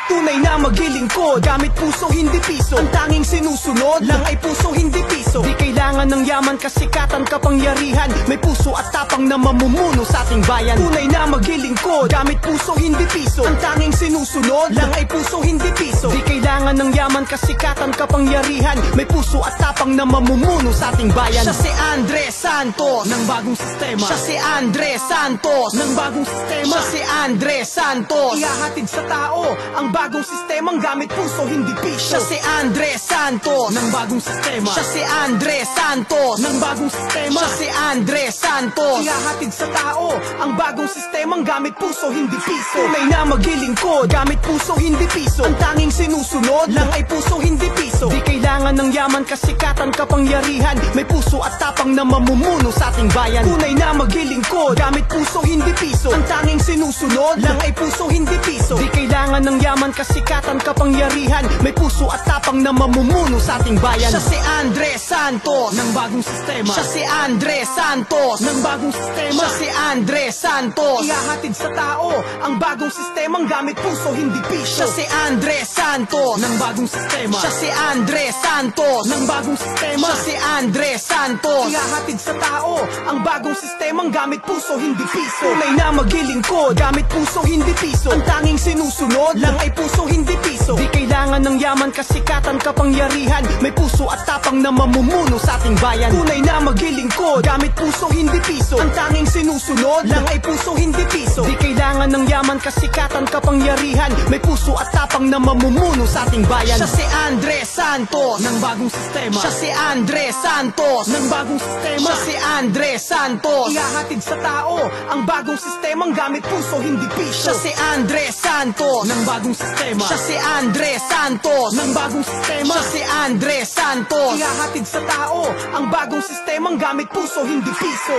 Tunay na maglilingkod, gamit puso hindi piso. Ang tanging sinusunod lang ay puso hindi piso. Di kailangan ng yaman, kasikatan, kapangyarihan. May puso at tapang na mamumuno sa ating bayan. Tunay na maglilingkod, gamit puso hindi piso. Ang tanging sinusunod lang ay puso hindi piso. Di kailangan ng yaman, kasikatan, kapangyarihan. May puso at tapang na mamumuno sa ating bayan. Siya si Andres Santos ng bagong sistema. Siya si Andres Santos ng bagong sistema. Siya si Andres Santos, ihahatid sa tao ang bagong sistemang gamit puso hindi piso. Siya si Andres Santos ng bagong sistema. Siya si Andres Santos ng bagong sistema. Siya si Andres Santos, ihahatid sa tao ang bagong sistemang gamit puso hindi piso. Tunay na maglilingkod, gamit puso hindi piso. Ang tanging sinusunod lang ay puso hindi piso. Di kailangan ng yaman, kasikatan, kapangyarihan. May puso at tapang na mamumuno sa ating bayan. Tunay na maglilingkod, gamit puso hindi piso. Ang tanging sinusunod lang ay puso hindi piso. Di kailangan ng yaman, kasikatan, kapangyarihan. May puso at tapang na mamumuno sa ating bayan. Siya si Andres Santos ng bagong sistema. Siya si Andres Santos ng bagong sistema. Siya si Andres Santos, ihahatid sa tao ang bagong sistemang gamit puso hindi piso. Siya si Andres Santos ng bagong sistema. Siya si Andres Santos ng bagong sistema. Siya si Andres Santos, ihahatid sa tao ang bagong sistemang gamit puso hindi piso. Tunay na maglilingkod, gamit puso hindi piso. Ang tanging sinusunod lang ay puso hindi piso. Di kailangan ng yaman, kasikatan, kapangyarihan. May puso at tapang na mamumuno sa ating bayan. Tunay na maglilingkod, gamit puso hindi piso. Ang tanging sinusunod lang ay puso hindi piso. Di kailangan ng yaman, kasikatan, kapangyarihan. May puso at tapang na mamumuno sa ating bayan. Siya si Andres Santos ng bagong sistema. Siya si Andres Santos ng bagong sistema. Siya si Andres Santos, ihahatid sa tao ang bagong sistemang gamit puso hindi piso. Siya si Andres Santos ng bagong sistema. Siya si Andres Santos ng bagong sistema. Siya si Andres Santos, ihahatid sa tao ang bagong sistemang gamit puso hindi piso.